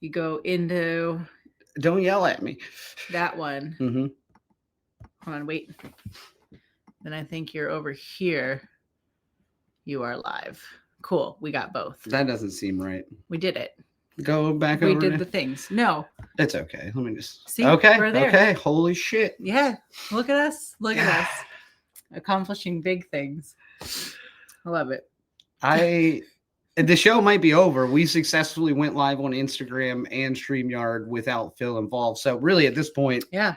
You go into Don't yell at me. that one. Mm-hmm. Hold on, wait. Then I think you're over here. You are live. Cool. We got both. That doesn't seem right. We did it. Go back We over. did the things. No. It's okay. Let me just. See? Okay. We're there. Okay. Holy shit. Yeah. Look at us. Look at us. Accomplishing big things. I love it. The show might be over. We successfully went live on Instagram and StreamYard without Phil involved. So really at this point, Yeah.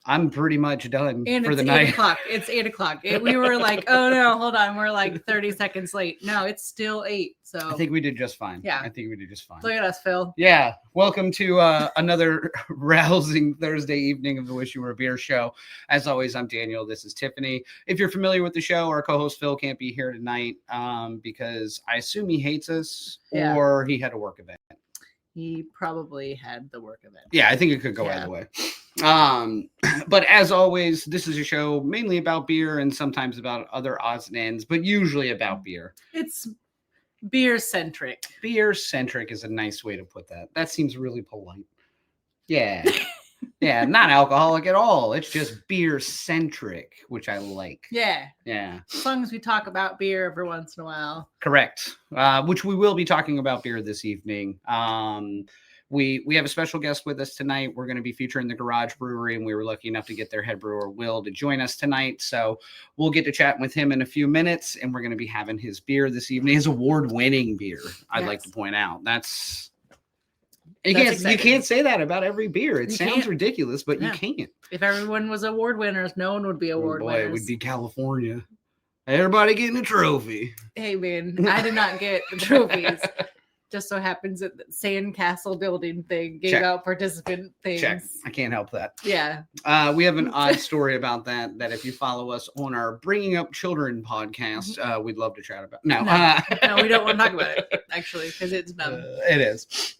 I'm pretty much done And for it's the night. 8 o'clock. It's 8 o'clock. We were like, oh no, hold on. We're like 30 seconds late. No, it's still 8. So I think we did just fine. Yeah. I think we did just fine. Look at us, Phil. Yeah. Welcome to another rousing Thursday evening of the Wish You Were a Beer show. As always, I'm Daniel. This is Tiffany. If you're familiar with the show, our co-host Phil can't be here tonight because I assume he hates us or he had a work event. He probably had the work event. Yeah, I think it could go either way. But as always, this is a show mainly about beer and sometimes about other odds and ends, but usually about beer. It's beer centric. Beer centric is a nice way to put that. That seems really polite. Yeah. Yeah, not alcoholic at all. It's just beer centric, which I like. Yeah. Yeah. As long as we talk about beer every once in a while. Correct. Which we will be talking about beer this evening. We have a special guest with us tonight. We're going to be featuring the Garage Brewery, and we were lucky enough to get their head brewer, Will, to join us tonight. So we'll get to chat with him in a few minutes, and we're going to be having his beer this evening, his award-winning beer, I'd like to point out. You can't say that about every beer. It sounds ridiculous, but you can't. If everyone was award winners, no one would be award winners. It would be California. Everybody getting a trophy. Hey, man, I did not get the trophies. Just so happens that the sandcastle building thing gave out participant things. Check. I can't help that. Yeah. We have an odd story about that if you follow us on our Bringing Up Children podcast, we'd love to chat about. No, we don't want to talk about it, actually, because it's dumb. It is.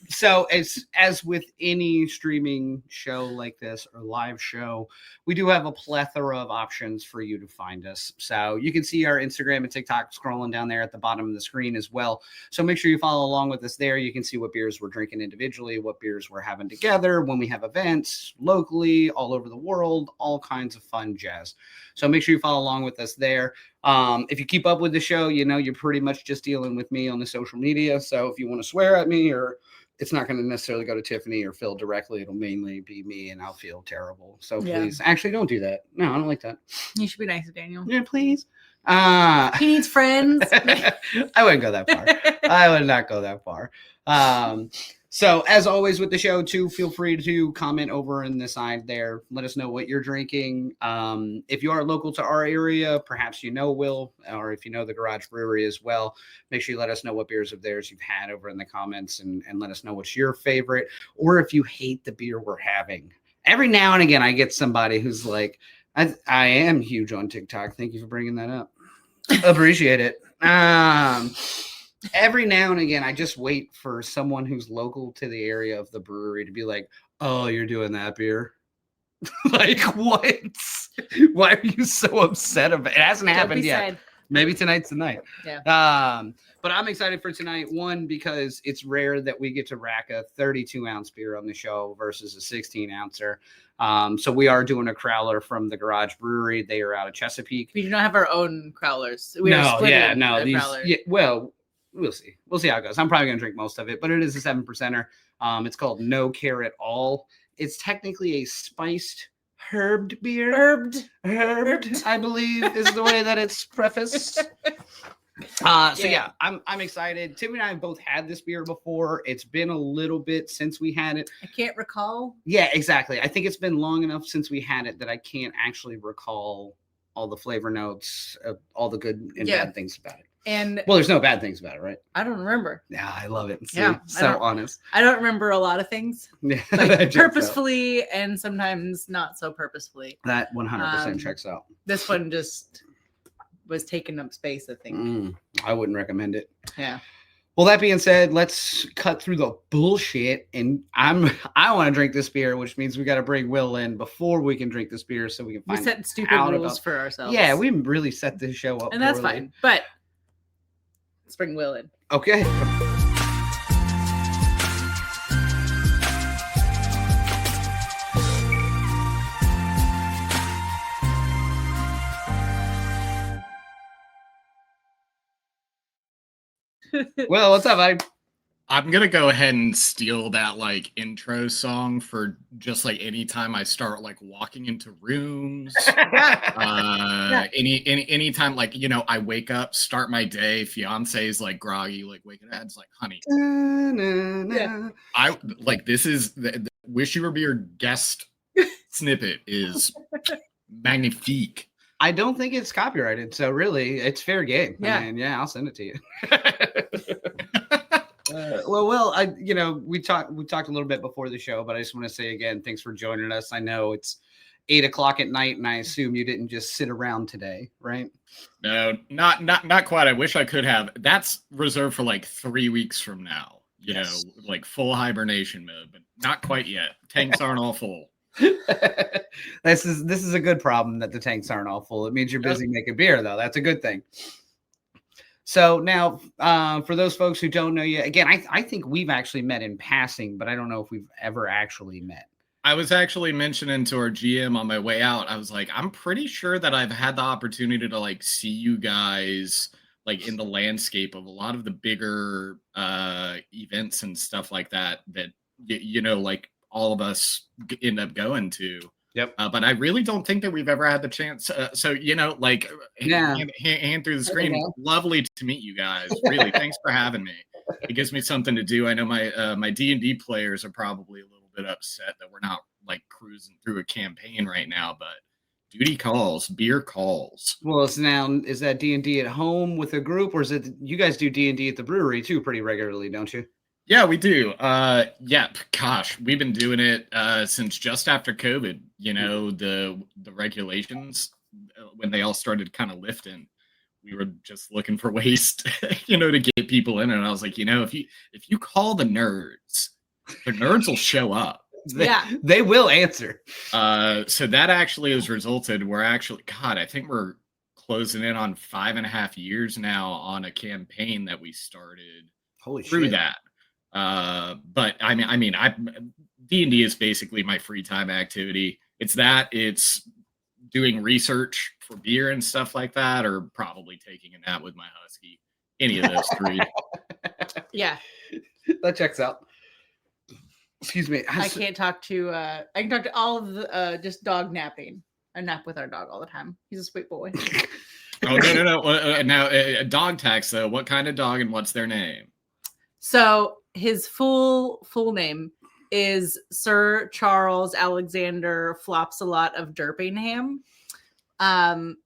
So as with any streaming show like this or live show, we do have a plethora of options for you to find us. So you can see our Instagram and TikTok scrolling down there at the bottom of the screen as well. So make sure you follow along with us there. You can see what beers we're drinking individually, what beers we're having together, when we have events locally, all over the world, all kinds of fun jazz. So make sure you follow along with us there. If you keep up with the show, you're pretty much just dealing with me on the social media. So if you want to swear at me, or it's not going to necessarily go to Tiffany or Phil directly, it'll mainly be me, and I'll feel terrible. So please, actually don't do that. No, I don't like that. You should be nice to Daniel. Yeah, please. He needs friends. I wouldn't go that far. I would not go that far. So as always with the show too, feel free to comment over in the side there. Let us know what you're drinking. If you are local to our area, perhaps you know Will, or if you know the Garage Brewery as well, make sure you let us know what beers of theirs you've had over in the comments, and let us know what's your favorite, or if you hate the beer we're having. Every now and again, I get somebody who's like, I am huge on TikTok. Thank you for bringing that up. Appreciate it. Every now and again, I just wait for someone who's local to the area of the brewery to be like, oh, you're doing that beer? Like, what? Why are you so upset about it? It hasn't happened yet. Sad. Maybe tonight's the night. Yeah. But I'm excited for tonight. One, because it's rare that we get to rack a 32-ounce beer on the show versus a 16-ouncer. So we are doing a crowler from the Garage Brewery. They are out of Chesapeake. We do not have our own crowlers. We'll see. We'll see how it goes. I'm probably going to drink most of it, but it is a 7%er. It's called No Care at All. It's technically a spiced herbed beer. Herbed, I believe, is the way that it's prefaced. I'm excited. Tim and I have both had this beer before. It's been a little bit since we had it. I can't recall. Yeah, exactly. I think it's been long enough since we had it that I can't actually recall all the flavor notes, all the good and bad things about it. There's no bad things about it, right? I don't remember. Yeah, I love it. See, so honest. I don't remember a lot of things. Yeah, like purposefully and sometimes not so purposefully. That 100% checks out. This one just was taking up space, I think. I wouldn't recommend it. Yeah. Well, that being said, let's cut through the bullshit, and I want to drink this beer, which means we got to bring Will in before we can drink this beer, so we can find out. We set stupid rules for ourselves. Yeah, we really set this show up, and that's fine. But let's bring Will in. Okay. Well, what's up, buddy? I'm gonna go ahead and steal that like intro song for just like anytime I start like walking into rooms. Anytime like I wake up, start my day, fiance's like groggy, like waking up, it's like, honey, I like this is the Wish You Were Beer guest snippet is magnifique. I don't think it's copyrighted, so really, it's fair game. Yeah. I mean, yeah, I'll send it to you. Well, we talked a little bit before the show, but I just want to say again, thanks for joining us. I know it's 8:00 at night, and I assume you didn't just sit around today, right? No, not quite. I wish I could have. That's reserved for like 3 weeks from now. You know, like full hibernation mode, but not quite yet. Tanks aren't all full. This is a good problem that the tanks aren't all full. It means you're busy making beer, though. That's a good thing. So now, for those folks who don't know you, again, I think we've actually met in passing, but I don't know if we've ever actually met. I was actually mentioning to our GM on my way out, I was like, I'm pretty sure that I've had the opportunity to like see you guys like in the landscape of a lot of the bigger events and stuff like that, like all of us end up going to. Yep. But I really don't think that we've ever had the chance. Hand through the screen. Lovely to meet you guys. Really, thanks for having me. It gives me something to do. I know my D&D players are probably a little bit upset that we're not like cruising through a campaign right now, but duty calls, beer calls. Well, is that D&D at home with a group, or is it you guys do D&D at the brewery too pretty regularly, don't you? Yeah, we do. Gosh, we've been doing it since just after COVID. You know, the regulations when they all started kind of lifting, we were just looking for ways to get people in. And I was like, if you call the nerds will show up. They will answer. So that actually has resulted. I think we're closing in on 5.5 years now on a campaign that we started. Holy through shit. that. But I mean, D&D is basically my free time activity. It's doing research for beer and stuff like that, or probably taking a nap with my husky. Any of those three. Yeah, that checks out. Excuse me. I can talk to all of the just dog napping. I nap with our dog all the time. He's a sweet boy. Oh no! Now, dog tax though. What kind of dog and what's their name? So his full name is Sir Charles Alexander Flopsalot of Derpingham.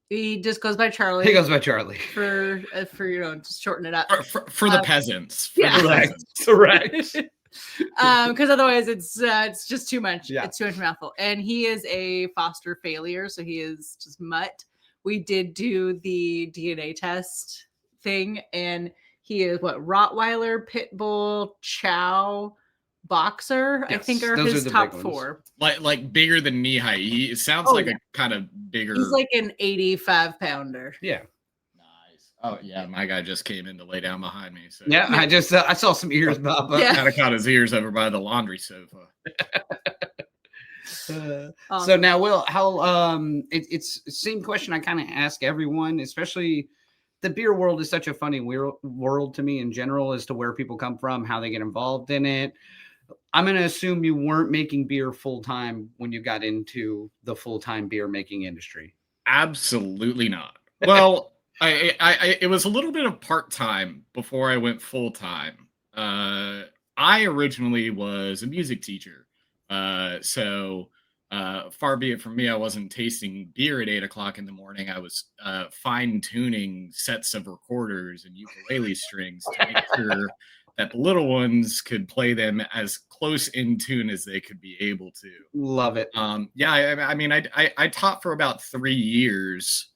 He just goes by Charlie. He goes by Charlie for just shorten it up for the peasants. Correct. Because otherwise it's just too much. Yeah. It's too much mouthful. And he is a foster failure, so he is just mutt. We did do the DNA test thing, and he is Rottweiler, Pit Bull, Chow, Boxer. Yes, I think are those his are the top big 4. Like bigger than knee height. It sounds like a kind of bigger. He's like an 85-pounder. Yeah. Nice. Oh yeah, my guy just came in to lay down behind me. So yeah, I just I saw some ears pop up. Yeah. Kind of caught his ears over by the laundry sofa. So now, Will, how it's the same question I kind of ask everyone, especially the beer world is such a funny world to me in general as to where people come from, how they get involved in it. I'm going to assume you weren't making beer full time when you got into the full-time beer making industry. Absolutely not. Well, it was a little bit of part-time before I went full-time. I originally was a music teacher. So far be it from me, I wasn't tasting beer at 8:00 in the morning. I was fine-tuning sets of recorders and ukulele strings to make sure that the little ones could play them as close in tune as they could be able to. Love it. I taught for about 3 years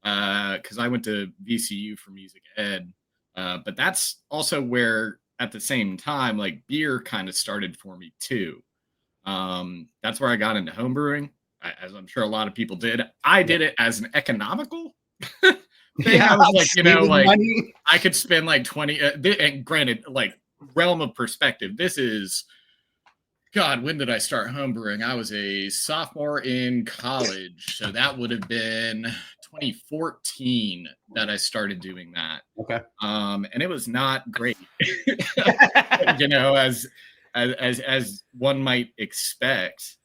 because I went to VCU for music ed. But that's also where, at the same time, like beer kind of started for me too. That's where I got into homebrewing, as I'm sure a lot of people did. I did it as an economical thing. Yeah, I was like, money. I could spend like 20, and granted, like realm of perspective, this is, God, when did I start homebrewing? I was a sophomore in college. So that would have been 2014 that I started doing that. Okay. And it was not great, as one might expect.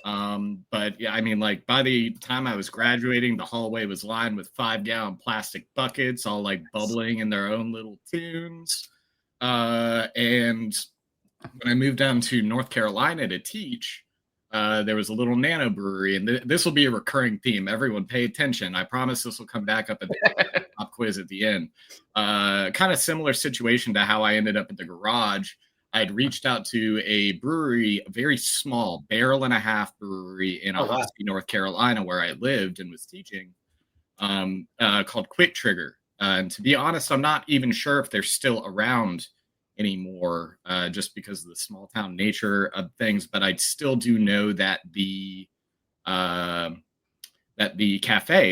But yeah, I mean, like by the time I was graduating, the hallway was lined with 5-gallon plastic buckets, all like bubbling in their own little tunes. And when I moved down to North Carolina to teach, there was a little nano brewery, and this will be a recurring theme. Everyone pay attention. I promise this will come back up at the pop quiz at the end. Kind of similar situation to how I ended up at the garage. I had reached out to a brewery, a very small barrel and a half brewery in Ahoskie, North Carolina, where I lived and was teaching, called Quick Trigger. And to be honest, I'm not even sure if they're still around anymore, just because of the small town nature of things. But I still do know that the cafe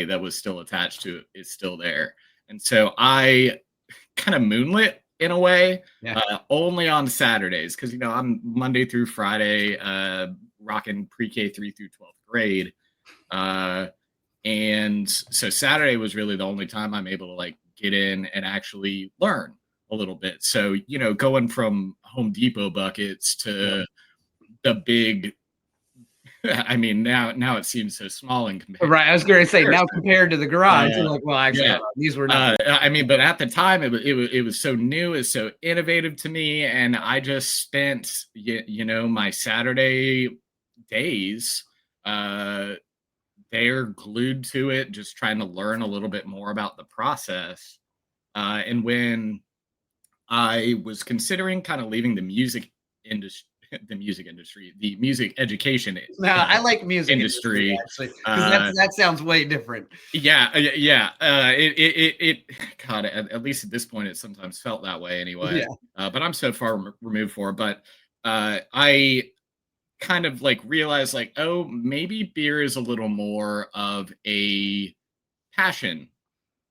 that was still attached to it is still there. And so I kind of moonlit in a way, only on Saturdays, because I'm Monday through Friday rocking pre-K 3 through 12th grade, and so Saturday was really the only time I'm able to like get in and actually learn a little bit. So going from Home Depot buckets to the big, I mean, now it seems so small in comparison. Right, I was going to say now compared to the garage, you're like, well, actually, these were not. I mean, but at the time, it was so new, it's so innovative to me, and I just spent my Saturday days they're glued to it, just trying to learn a little bit more about the process. And when I was considering kind of leaving the music education. Now I like music industry actually, because that sounds way different. Yeah. God, at least at this point, it sometimes felt that way anyway. But I'm so far removed for it. But I kind of like realized like, oh, maybe beer is a little more of a passion,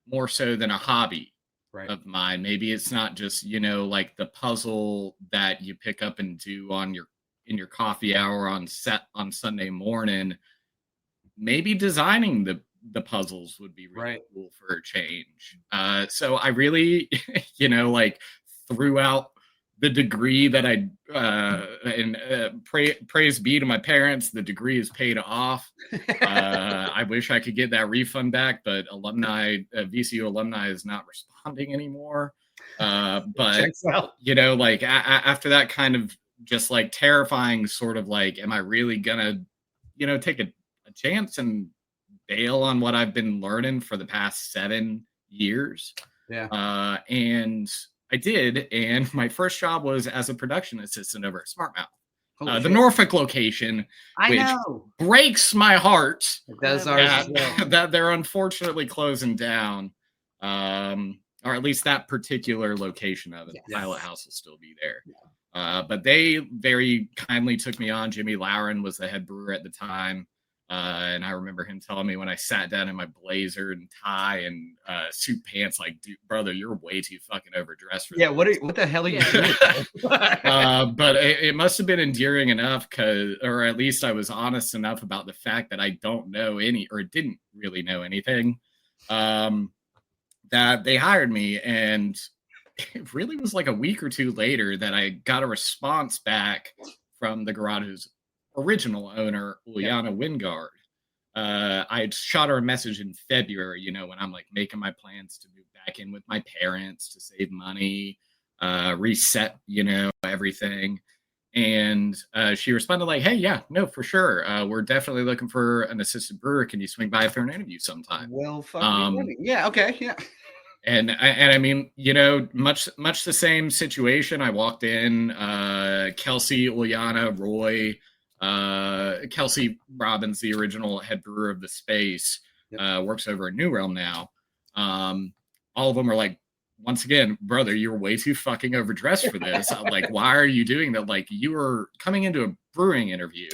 more so than a hobby. Right. Of mine. Maybe it's not just like the puzzle that you pick up and do in your coffee hour on Sunday morning. Maybe designing the puzzles would be really cool for a change. So I really like threw out the degree that praise be to my parents, the degree is paid off. I wish I could get that refund back, but VCU alumni is not responding anymore. But like after that kind of just like terrifying sort of like, am I really gonna take a chance and bail on what I've been learning for the past 7 years? And I did, and my first job was as a production assistant over at Smart Mouth, the Norfolk location, which breaks my heart. It does ours that they're unfortunately closing down, or at least that particular location of it. Yes. Pilot House will still be there, but they very kindly took me on. Jimmy Lauren was the head brewer at the time. And I remember him telling me when I sat down in my blazer and tie and suit pants, like, dude, brother, you're way too fucking overdressed for this. What the hell are you doing? But it must have been endearing enough, or at least I was honest enough about the fact that I don't know or didn't really know anything, that they hired me. And it really was like a week or two later that I got a response back from the garage's original owner, Uliana Wingard. I had shot her a message in February, when I'm like making my plans to move back in with my parents to save money, reset, everything. And she responded like, hey, yeah, no, for sure. We're definitely looking for an assistant brewer. Can you swing by for an interview sometime? Well, fucking yeah, okay, yeah. And I mean, much the same situation. I walked in, Kelsey, Uliana, Roy, Kelsey Robbins, the original head brewer of the space, works over at New Realm now. All of them are like, once again, brother, you're way too fucking overdressed for this. I'm like, why are you doing that? Like, you were coming into a brewing interview.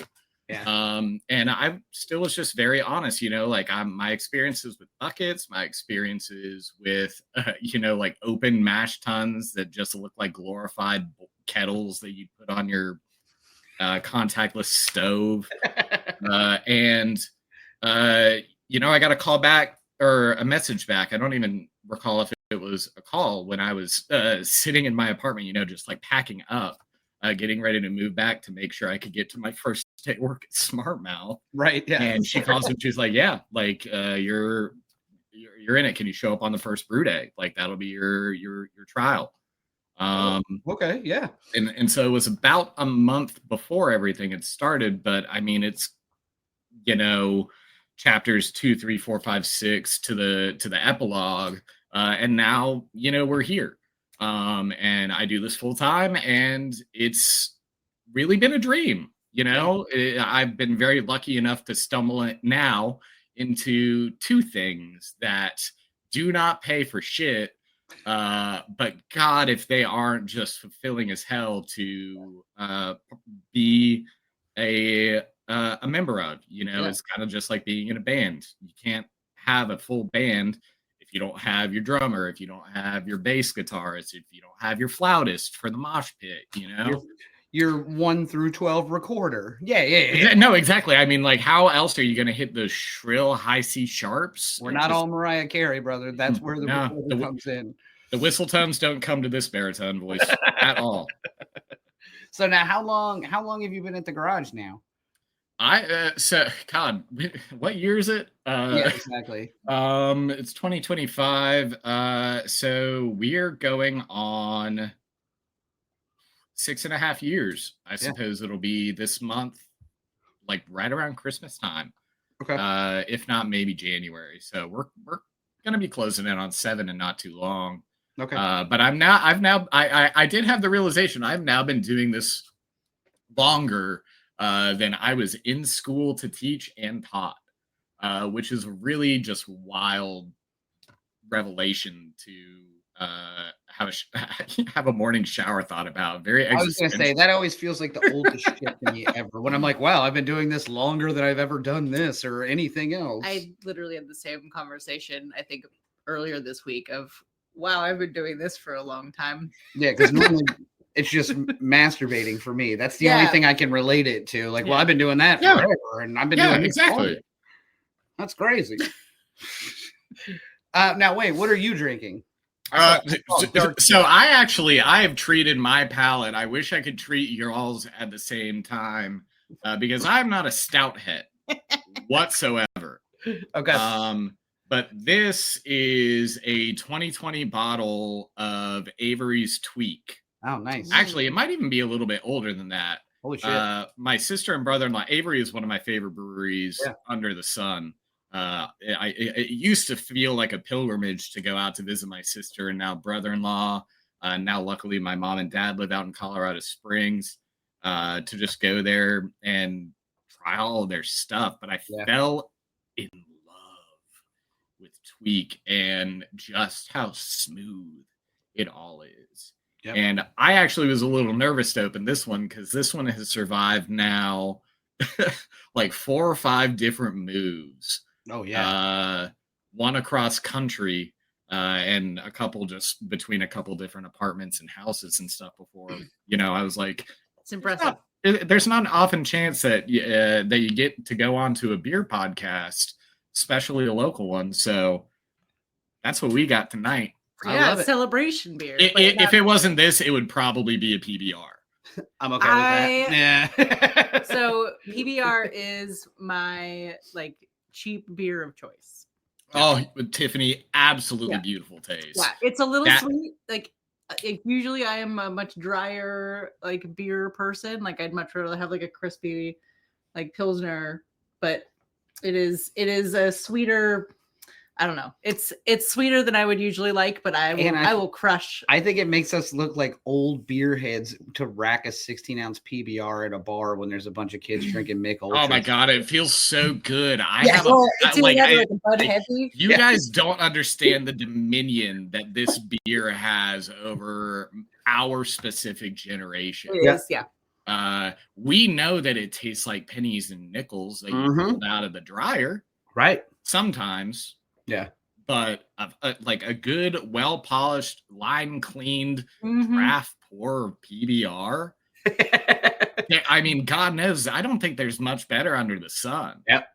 And I still was just very honest, like my experiences with buckets, my experiences with, like open mash tuns that just look like glorified kettles that you put on your contactless stove. And I got a call back or a message back. I don't even recall if it was a call when I was sitting in my apartment, just like packing up, getting ready to move back to make sure I could get to my first day at work at Smart Mouth. Right. Yeah. And she calls and she's like, yeah, like you're in it. Can you show up on the first brew day? Like that'll be your trial. Okay. Yeah. And so it was about a month before everything had started, but I mean, it's, chapters 2, 3, 4, 5, 6 to the epilogue. And now, we're here. And I do this full time, and it's really been a dream. I've been very lucky enough to stumble now into two things that do not pay for shit. But God, if they aren't just fulfilling as hell to be a member of, it's kind of just like being in a band. You can't have a full band if you don't have your drummer, if you don't have your bass guitarist, if you don't have your flautist for the mosh pit, your 1 through 12 recorder. Yeah. No, exactly. I mean, like, how else are you going to hit those shrill high C sharps? We're not all Mariah Carey, brother. That's where the recorder comes in. The whistle tones don't come to this baritone voice at all. So now, how long have you been at the garage now? God, what year is it? Yeah, exactly. It's 2025. So we're going on 6.5 years. I suppose it'll be this month, like right around Christmas time. Okay. If not, maybe January. So we're gonna be closing in on 7 and not too long. Okay. But I did have the realization I've now been doing this longer than I was in school to teach and taught, which is really just wild revelation to have a morning shower thought about. Very. I was going to say that always feels like the oldest shit to me ever. When I'm like, wow, I've been doing this longer than I've ever done this or anything else. I literally had the same conversation, I think, earlier this week of, wow, I've been doing this for a long time. Yeah, because normally it's just masturbating for me. That's the only thing I can relate it to. Like, well, I've been doing that forever, and I've been doing this exactly. That's crazy. Now, wait, what are you drinking? So I have treated my palate. I wish I could treat y'all's at the same time because I'm not a stout head whatsoever. Okay. But this is a 2020 bottle of Avery's Tweak. Oh, nice. Actually, it might even be a little bit older than that. Holy shit. My sister and brother-in-law, Avery is one of my favorite breweries under the sun. It used to feel like a pilgrimage to go out to visit my sister and now brother-in-law. Now, luckily, my mom and dad live out in Colorado Springs to just go there and try all of their stuff. But I fell in love with Tweak and just how smooth it all is. Yep. And I actually was a little nervous to open this one because this one has survived now like 4 or 5 different moves. Oh, yeah. One across country and a couple just between a couple different apartments and houses and stuff before. I was like, it's impressive. There's not an often chance that you get to go on to a beer podcast, especially a local one. So that's what we got tonight. Yeah, celebration beer. If it wasn't this, it would probably be a PBR. I'm okay with that. Yeah. So PBR is my cheap beer of choice. Oh, Tiffany, absolutely beautiful taste. Yeah, it's a little sweet. Usually I am a much drier beer person. I'd much rather have a crispy Pilsner, but it is a sweeter. I don't know. It's sweeter than I would usually like, but I will crush. I think it makes us look like old beer heads to rack a 16-ounce PBR at a bar when there's a bunch of kids drinking Mick Ultras. Oh my God, it feels so good. You guys don't understand the dominion that this beer has over our specific generation. It is, yeah. We know that it tastes like pennies and nickels that you pulled out of the dryer. Right. Sometimes. Yeah. But a good, well-polished, line-cleaned draft pour PBR. I mean, God knows, I don't think there's much better under the sun. Yep.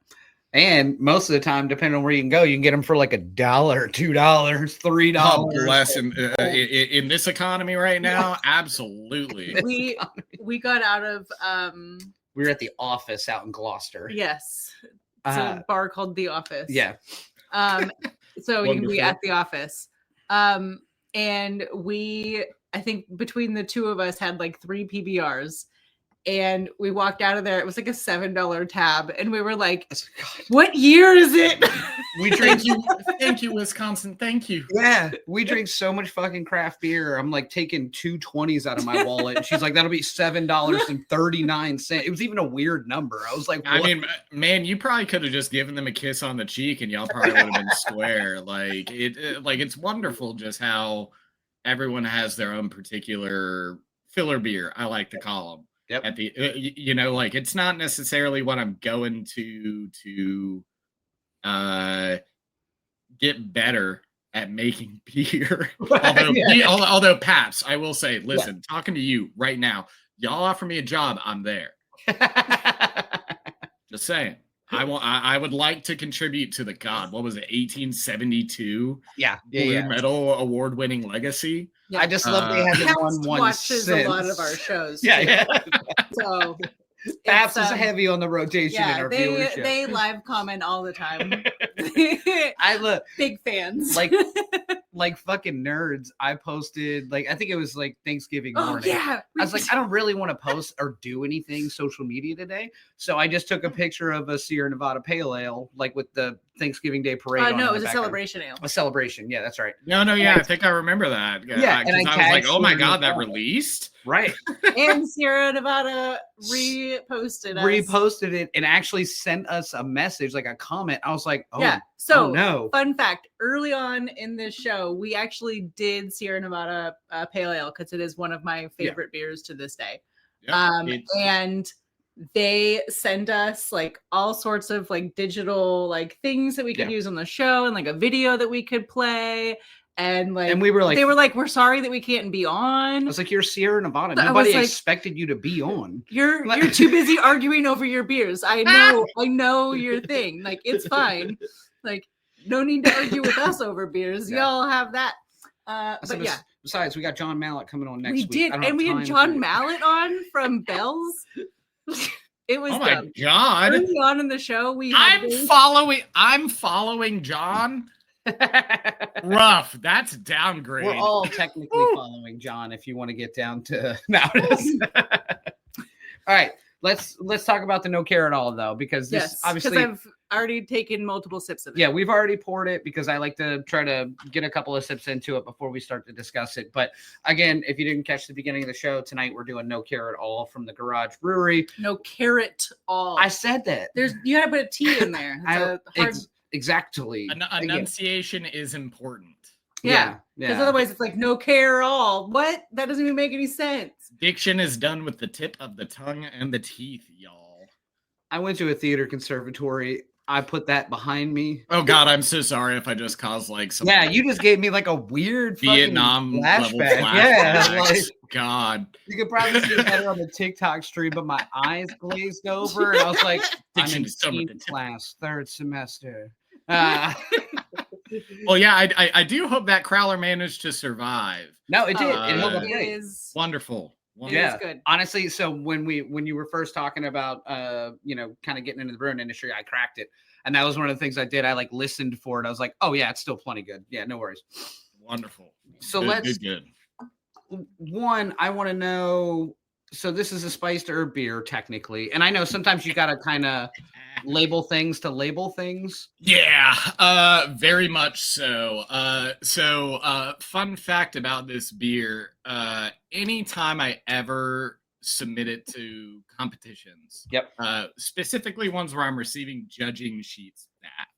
And most of the time, depending on where you can go, you can get them for like $1, $2, $3. Oh, bless him. In this economy right now, absolutely. We got out of we were at the office out in Gloucester. yes, it's a bar called The Office. Yeah. So you can be Wonderful. at the office. And I think between the two of us had like 3 PBRs. And we walked out of there. It was like a $7 tab. And we were like, what year is it? We drink Thank you, Wisconsin. Thank you. Yeah, we drink so much fucking craft beer. I'm like taking 2 20s out of my wallet. And she's like, that'll be $7.39. It was even a weird number. I was like, what? I mean, man, you probably could have just given them a kiss on the cheek and y'all probably would have been square. Like it's wonderful just how everyone has their own particular filler beer, I like to call them. Yep. At the like it's not necessarily what I'm going to get better at making beer. Although Paps, I will say, listen, talking to you right now, y'all offer me a job, I'm there. Just saying. I would like to contribute to the what was it, 1872? Blue Medal award-winning legacy. Yeah. I just love they haven't won one watches since. a lot of our shows. Yeah. So Paps is heavy on the rotation in our viewership. They live comment all the time. I look big fans. Like fucking nerds. I posted I think it was like Thanksgiving morning. Yeah. I was like, I don't really want to post or do anything social media today. So I just took a picture of a Sierra Nevada Pale Ale, like with the Thanksgiving Day parade. No, it was a celebration ale. A celebration. Yeah, that's right. No, yeah, I think I remember that. Yeah, and I was like, oh my God, that released? Right. And Sierra Nevada reposted it and actually sent us a message, like a comment. I was like, oh, yeah. So no. Fun fact, early on in this show, we actually did Sierra Nevada Pale Ale because it is one of my favorite beers to this day. Yep, and they send us like all sorts of like digital like things that we could use on the show and like a video that we could play. And we were like, they were like, we're sorry that we can't be on. I was like, you're Sierra Nevada. Nobody expected you to be on. You're too busy arguing over your beers. I know your thing. Like, it's fine. Like, no need to argue with us over beers. Y'all have that. But yeah. Besides, we got John Mallet coming on next week. We did, and we had John Mallet on from Bells. It was my God. Early on in the show, I'm following John. Rough. That's downgrade. We're all technically following John if you want to get down to mountains. All right. Let's talk about the no care at all though, because this obviously I've already taken multiple sips of it. Yeah, we've already poured it because I like to try to get a couple of sips into it before we start to discuss it. But again, if you didn't catch the beginning of the show tonight, we're doing no care at all from the Garage Brewery. No carrot all. I said that. You had to put a T in there. Exactly. Enunciation is important. Yeah. Because otherwise it's like no care at all. What? That doesn't even make any sense. Diction is done with the tip of the tongue and the teeth, y'all. I went to a theater conservatory. I put that behind me. Oh God, I'm so sorry if I just caused like some. Yeah, you just gave me like a weird Vietnam flashback. Yeah, God. You could probably see it better on the TikTok stream, but my eyes glazed over, and I was like, "I'm in teen class, 3rd semester." Well, yeah, I do hope that crowler managed to survive. No, it did. It held up great. Wonderful. Yeah, good. Honestly, so when you were first talking about kind of getting into the brewing industry, I cracked it, and that was one of the things I did. I like listened for it. I was like, oh yeah, it's still plenty good. Yeah, no worries. Wonderful. So good. One, I want to know. So this is a spiced herb beer, technically, and I know sometimes you got to kind of label things to label things. Yeah, very much so. Fun fact about this beer: anytime I ever submit it to competitions, specifically ones where I'm receiving judging sheets back.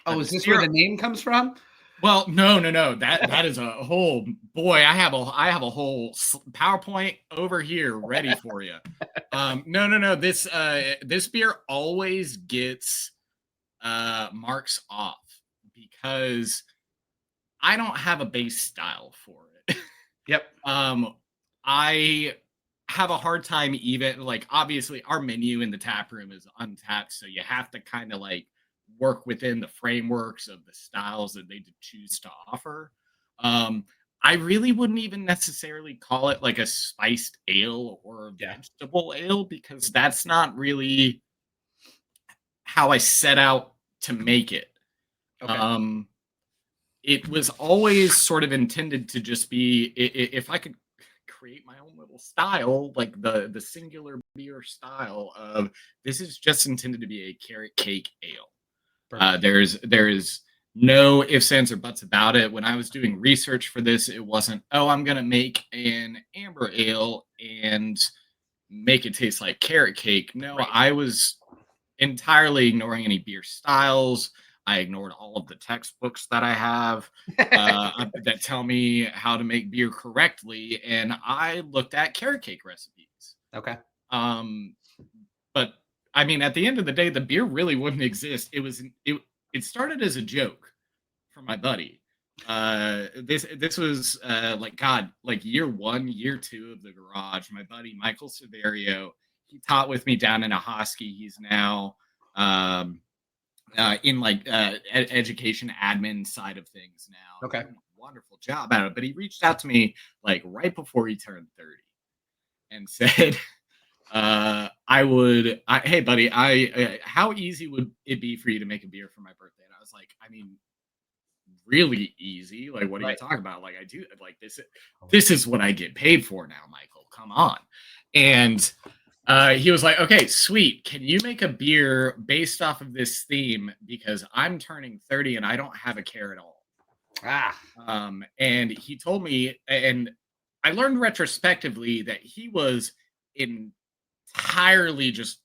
Oh, is this where the name comes from? Well, no. That is a whole boy. I have a whole PowerPoint over here ready for you. No. This beer always gets marks off because I don't have a base style for it. Yep. I have a hard time even like obviously our menu in the tap room is untapped, so you have to kind of like work within the frameworks of the styles that they choose to offer. I really wouldn't even necessarily call it like a spiced ale or a Yeah. vegetable ale, because that's not really how I set out to make it. Okay. It was always sort of intended to just be, if I could create my own little style, like the singular beer style of, this is just intended to be a carrot cake ale. There's no ifs, ands, or buts about it. When I was doing research for this, it wasn't, oh, I'm gonna make an amber ale and make it taste like carrot cake. No, Right. I was entirely ignoring any beer styles. I ignored all of the textbooks that I have that tell me how to make beer correctly, and I looked at carrot cake recipes. Okay. But I mean, at the end of the day, the beer really wouldn't exist. It started as a joke for my buddy. This was like year 1, year 2 of the garage. My buddy Michael Severio, he taught with me down in Ahoskie. He's now in like education admin side of things now. Okay. Doing a wonderful job at it. But he reached out to me like right before he turned 30 and said, hey buddy, how easy would it be for you to make a beer for my birthday? And I was like, I mean, really easy. Like, what are you talking about? Like, I do like this is what I get paid for now, Michael. Come on. And he was like, okay, sweet. Can you make a beer based off of this theme? Because I'm turning 30 and I don't have a care at all. And he told me, and I learned retrospectively that he was entirely just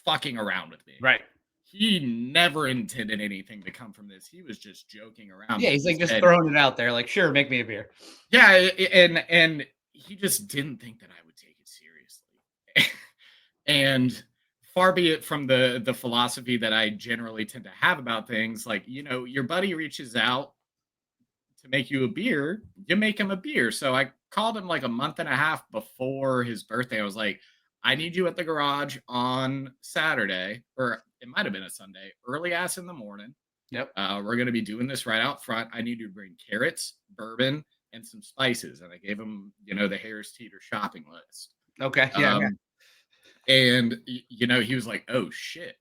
fucking around with me. Right. He never intended anything to come from this. He was just joking around. Yeah, he's like just throwing it out there, like, sure, make me a beer. Yeah, and he just didn't think that I would take it seriously. And far be it from the philosophy that I generally tend to have about things, like, you know, your buddy reaches out to make you a beer, you make him a beer. So I called him like a month and a half before his birthday. I was like, I need you at the garage on Saturday, or it might have been a Sunday, early ass in the morning. Yep. We're going to be doing this right out front. I need you to bring carrots, bourbon, and some spices. And I gave him, you know, the Harris Teeter shopping list. Okay. Yeah. And, you know, he was like, oh, shit.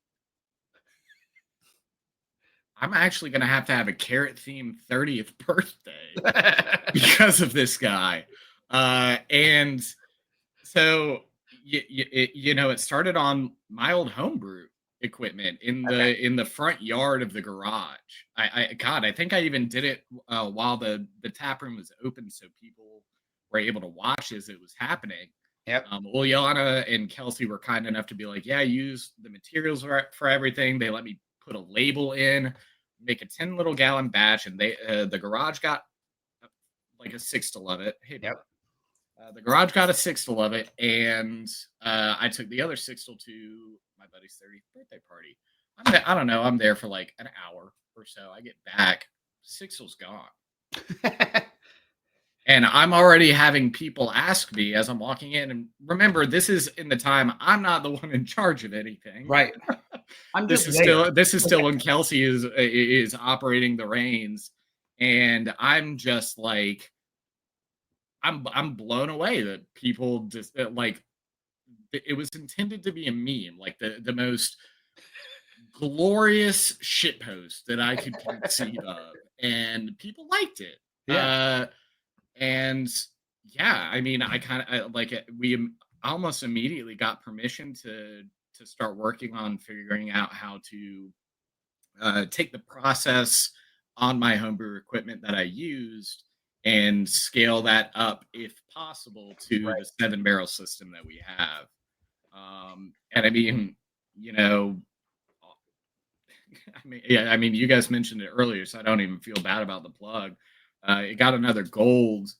I'm actually going to have a carrot-themed 30th birthday because of this guy. And so, you know, it started on my old homebrew equipment in the front yard of the garage. I think I even did it while the tap room was open, so people were able to watch as it was happening. Yep. Ileana and Kelsey were kind enough to be like, yeah, use the materials for everything. They let me put a label in, make a 10 little gallon batch, and they the garage got like a sixtel of it. Hey, yep. The garage got a sixtel of it, and I took the other sixtel to my buddy's 30th birthday party. I don't know. I'm there for like an hour or so. I get back, sixtel's gone. And I'm already having people ask me as I'm walking in. And remember, this is in the time I'm not the one in charge of anything. Right. This is still when Kelsey is operating the reins, and I'm just like, I'm blown away that people just like, it was intended to be a meme, like the most glorious shitpost that I could conceive of, and people liked it. Yeah. And yeah, I mean, I kind of like it. We almost immediately got permission to start working on figuring out how to take the process on my homebrew equipment that I used and scale that up, if possible, to the 7-barrel system that we have. And I mean, you know, I mean, you guys mentioned it earlier, so I don't even feel bad about the plug. It got another gold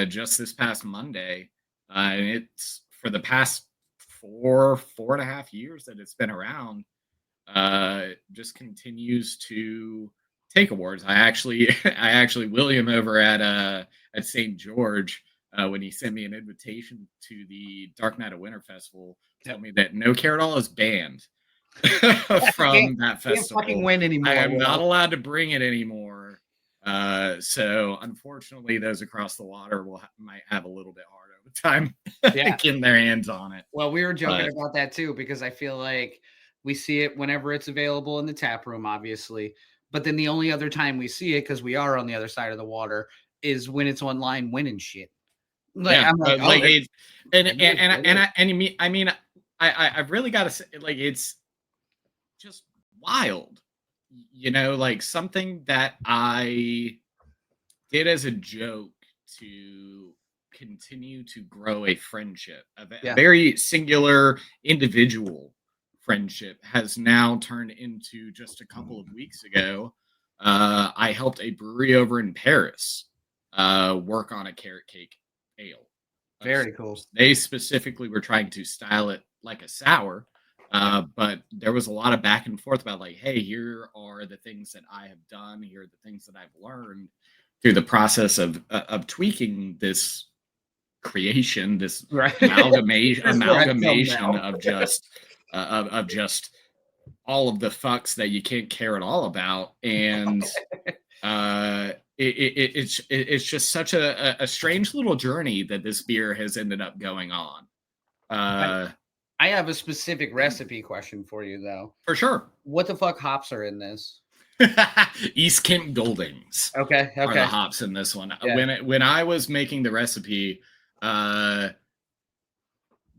just this past Monday, and it's for the past 4.5 years that it's been around. Just continues to take awards. I actually William over at St. George, when he sent me an invitation to the Dark Night of Winter Festival, told me that No Care at All is banned. from that Can't festival. fucking win anymore. I am not Will. allowed to bring it anymore. So unfortunately, those across the water might have a little bit harder of a time Yeah. getting their hands on it. Well, we were joking But- about that too, because I feel like we see it whenever it's available in the tap room, obviously. But then the only other time we see it, because we are on the other side of the water, is when it's online winning shit. Like, yeah, I'm like, like oh, it, and it and is, and it and is. I mean, I've really got to say, like, it's just wild, you know, like something that I did as a joke to continue to grow a friendship, a Yeah. very singular individual friendship, has now turned into, just a couple of weeks ago, I helped a brewery over in Paris work on a carrot cake ale. Very cool. They specifically were trying to style it like a sour, but there was a lot of back and forth about, like, hey, here are the things that I have done. Here are the things that I've learned through the process of tweaking this creation, this Right. amalgamation That's where I come amalgamation now. of just all of the fucks that you can't care at all about. And it's just such a strange little journey that this beer has ended up going on. I have a specific recipe question for you, though. For sure. What the fuck hops are in this? East Kent Goldings Okay. are the Okay. hops in this one. Yeah. When I was making the recipe,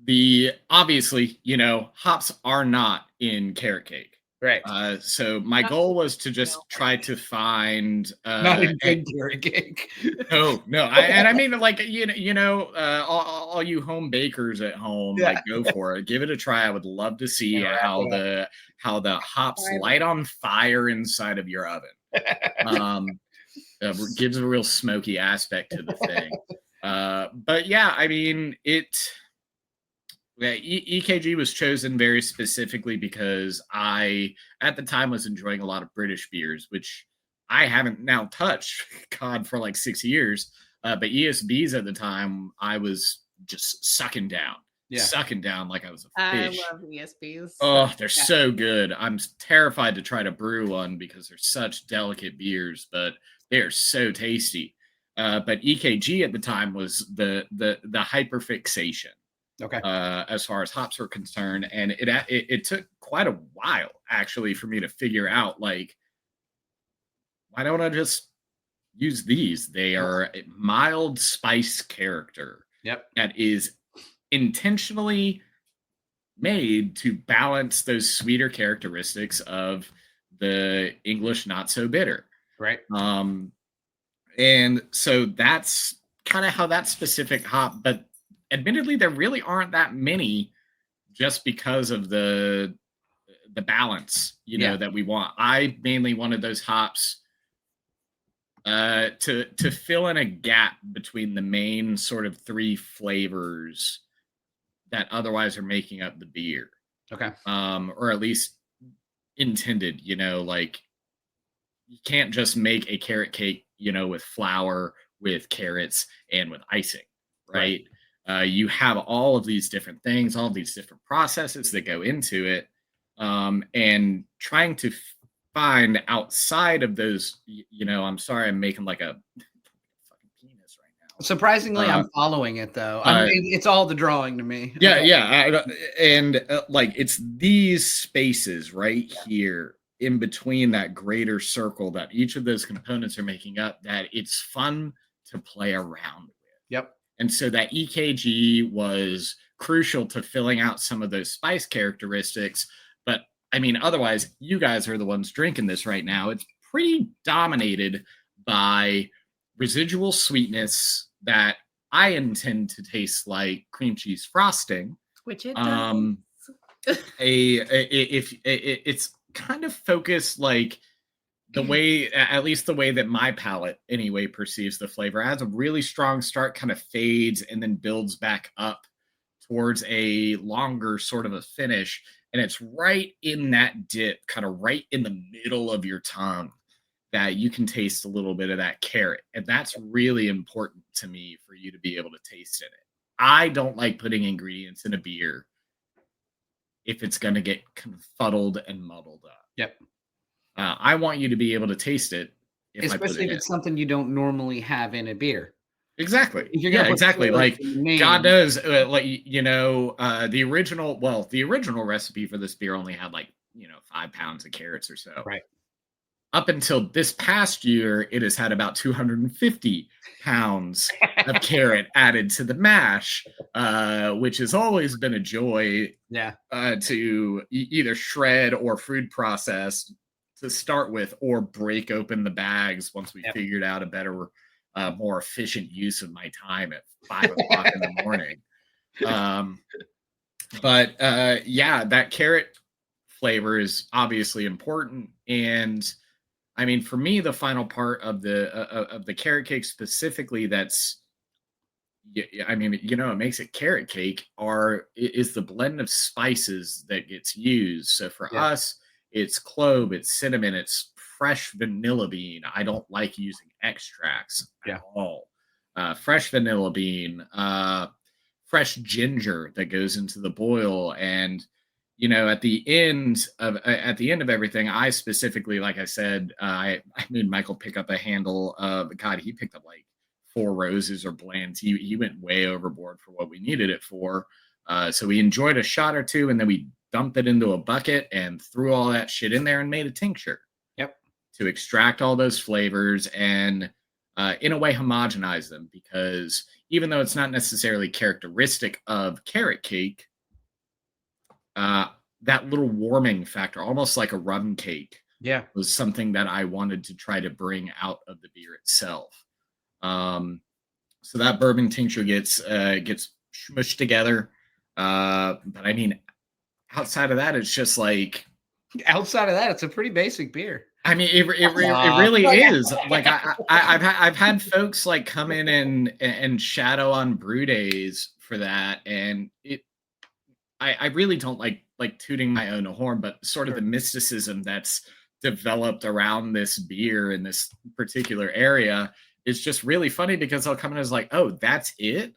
the obviously, you know, hops are not in carrot cake. Right. So my goal was to just try to find Not in big carrot cake. no, I mean, like, all you home bakers at home, Yeah. like, go for it, give it a try. I would love to see Yeah, how the hops light on fire inside of your oven. Gives a real smoky aspect to the thing. But yeah, I mean, EKG was chosen very specifically because I, at the time, was enjoying a lot of British beers, which I haven't now touched, God, for like 6 years. But ESBs at the time, I was just sucking down like I was a fish. I love ESBs. Oh, they're so good. I'm terrified to try to brew one because they're such delicate beers, but they are so tasty. But EKG at the time was the hyperfixation. Okay. As far as hops were concerned, and it took quite a while actually for me to figure out, like, why don't I just use these? They are a mild spice character. Yep. That is intentionally made to balance those sweeter characteristics of the English not so bitter. Right. And so that's kind of how that specific hop, but admittedly, there really aren't that many, just because of the balance, that we want. I mainly wanted those hops to fill in a gap between the main sort of three flavors that otherwise are making up the beer. Okay. Or at least intended, like, you can't just make a carrot cake, with flour, with carrots, and with icing, right? You have all of these different things, all of these different processes that go into it, and trying to find outside of those, I'm sorry, I'm making like a fucking penis right now. Surprisingly, I'm following it, though. I mean, it's all the drawing to me. Yeah, yeah. And like, it's these spaces right here in between that greater circle that each of those components are making up, that it's fun to play around with. Yep. And so that EKG was crucial to filling out some of those spice characteristics. But I mean, otherwise, you guys are the ones drinking this right now. It's pretty dominated by residual sweetness that I intend to taste like cream cheese frosting. Which it does. If it's kind of focused like the way, at least the way that my palate anyway perceives the flavor, it has a really strong start, kind of fades, and then builds back up towards a longer sort of a finish. And it's right in that dip, kind of right in the middle of your tongue, that you can taste a little bit of that carrot. And that's really important to me, for you to be able to taste in it. I don't like putting ingredients in a beer if it's going to get confuddled and muddled up. Yep. I want you to be able to taste it, Especially if it's something you don't normally have in a beer. Exactly. If you're Yeah, gonna put exactly. carrots Like in the name- God knows, the original recipe for this beer only had 5 pounds of carrots or so. Right. Up until this past year, it has had about 250 pounds of carrot added to the mash, which has always been a joy. Yeah. To either shred or food process to start with, or break open the bags once we figured out a better, more efficient use of my time at 5 o'clock in the morning. But that carrot flavor is obviously important. And I mean, for me, the final part of the carrot cake specifically, it makes it carrot cake, is the blend of spices that gets used. So for us, it's clove, it's cinnamon, it's fresh vanilla bean. I don't like using extracts at all. Fresh vanilla bean, fresh ginger that goes into the boil. And at the end of everything, I specifically, like I said, I made Michael pick up a handle of, God, he picked up like 4 roses or blends. He went way overboard for what we needed it for. So we enjoyed a shot or two, and then we dumped it into a bucket and threw all that shit in there and made a tincture. Yep. To extract all those flavors and in a way homogenize them, because even though it's not necessarily characteristic of carrot cake, that little warming factor, almost like a rum cake, was something that I wanted to try to bring out of the beer itself. So that bourbon tincture gets smushed together. But I mean, outside of that, it's just like, outside of that, it's a pretty basic beer. I mean, it really is. Like I've had folks like come in and shadow on brew days for that, and I really don't like tooting my own horn, but sort of the mysticism that's developed around this beer in this particular area is just really funny, because they'll come in as like, oh, that's it?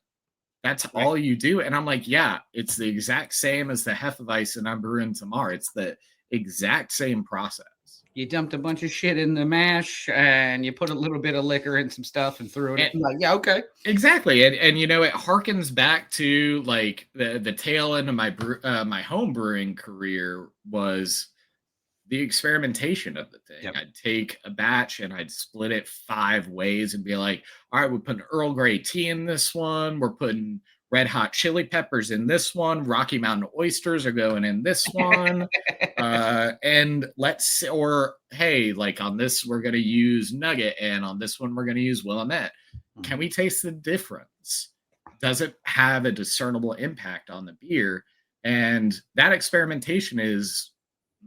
That's all you do? And I'm like, yeah, it's the exact same as the Hefeweizen I'm brewing tomorrow. It's the exact same process. You dumped a bunch of shit in the mash, and you put a little bit of liquor and some stuff and threw it in. Like, yeah, okay. Exactly. And it harkens back to like the tail end of my home brewing career was the experimentation of the thing. I'd take a batch and I'd split it 5 ways and be like, all right, we're putting Earl Grey tea in this one. We're putting red hot chili peppers in this one. Rocky Mountain oysters are going in this one. And hey, like on this, we're going to use nugget. And on this one, we're going to use Willamette. Can we taste the difference? Does it have a discernible impact on the beer? And that experimentation is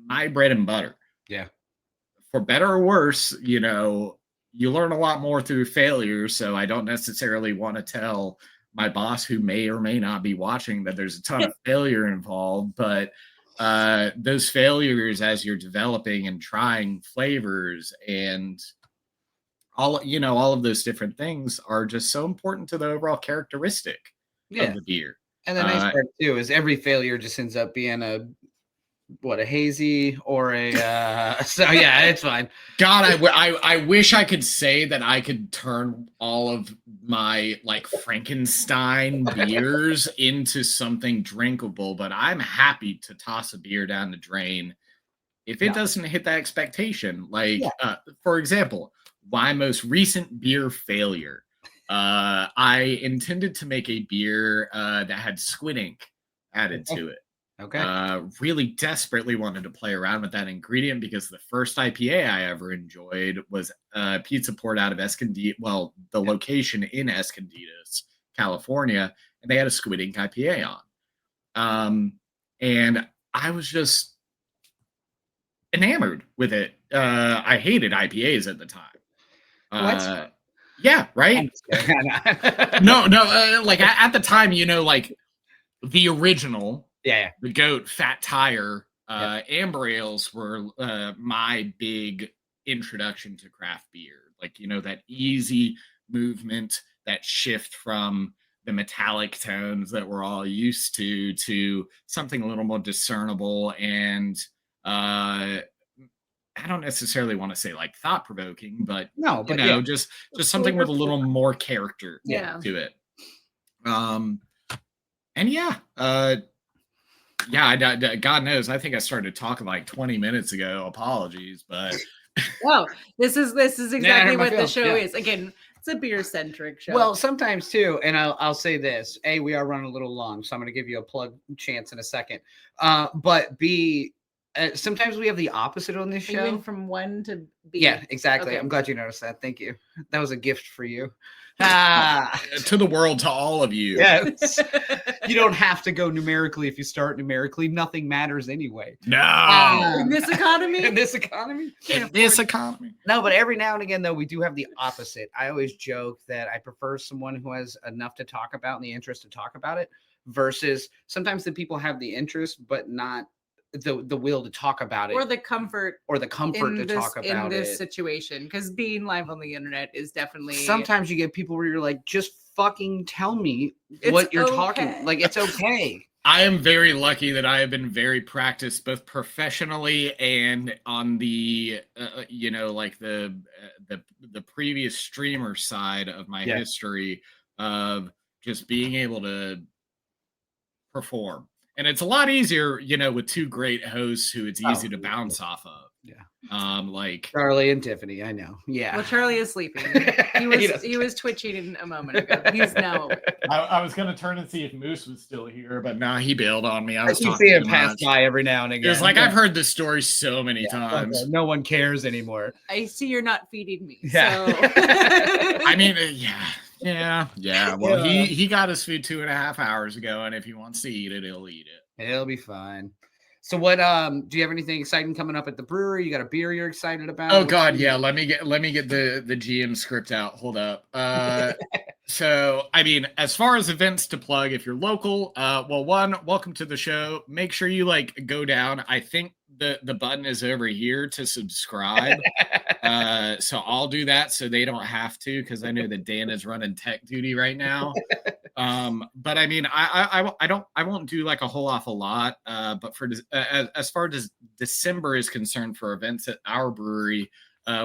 my bread and butter. Yeah. For better or worse, you learn a lot more through failure. So I don't necessarily want to tell my boss, who may or may not be watching, that there's a ton of failure involved, but those failures, as you're developing and trying flavors and all of those different things, are just so important to the overall characteristic of the beer. And the nice part too is every failure just ends up being a hazy or a so yeah, it's fine. God, I wish I could say that I could turn all of my like Frankenstein beers into something drinkable, but I'm happy to toss a beer down the drain if it doesn't hit that expectation. Like for example, my most recent beer failure, I intended to make a beer that had squid ink added to it. Okay. Really desperately wanted to play around with that ingredient, because the first IPA I ever enjoyed was pizza poured out of Escondido, the location in Escondido, California, and they had a squid ink IPA on. And I was just enamored with it. I hated IPAs at the time. Yeah, right? No, like at the time, like the original, the Goat, Fat Tire, amber ales were my big introduction to craft beer. Like, that easy movement, that shift from the metallic tones that we're all used to something a little more discernible and I don't necessarily want to say like thought provoking, but No, but yeah. just something with a little more character to it. And God knows, I think I started talking like 20 minutes ago. Apologies, but wow, this is exactly what the show is. Again, it's a beer centric show. Well, sometimes too, and I'll say this: A, we are running a little long, so I'm going to give you a plug chance in a second. But B, sometimes we have the opposite on this show. Even from 1 to B. Yeah, exactly. Okay. I'm glad you noticed that. Thank you. That was a gift for you. To the world, to all of you. Yes. You don't have to go numerically. If you start numerically, nothing matters anyway. No. In this economy? In this economy? In this economy. No, but every now and again, though, we do have the opposite. I always joke that I prefer someone who has enough to talk about and the interest to talk about it versus sometimes the people have the interest, but not the will to talk about it or the comfort to talk about in this situation, because being live on the internet is definitely sometimes you get people where you're like, just fucking tell me what you're talking, like it's okay. I am very lucky that I have been very practiced both professionally and on the like the previous streamer side of my history of just being able to perform. And it's a lot easier, with two great hosts who it's easy to bounce off of. Yeah. Like Charlie and Tiffany, I know. Yeah. Well, Charlie is sleeping. He was twitching a moment ago. He's now awake. I was going to turn and see if Moose was still here, but nah, he bailed on me. I was talking see him pass by every now and again. It's like, I've heard this story so many times. Okay. No one cares anymore. I see you're not feeding me. Yeah. So. I mean, yeah. Well, he got his food 2.5 hours ago, and if he wants to eat it, he'll eat it. He'll be fine. So what do you have anything exciting coming up at the brewery? You got a beer you're excited about? Oh God, yeah. Let me get the GM script out. Hold up. So I mean, as far as events to plug, if you're local, welcome to the show. Make sure you go down. I think the button is over here to subscribe. So I'll do that so they don't have to, because I know that Dan is running tech duty right now. But I mean, I won't do a whole awful lot. But for as far as December is concerned for events at our brewery,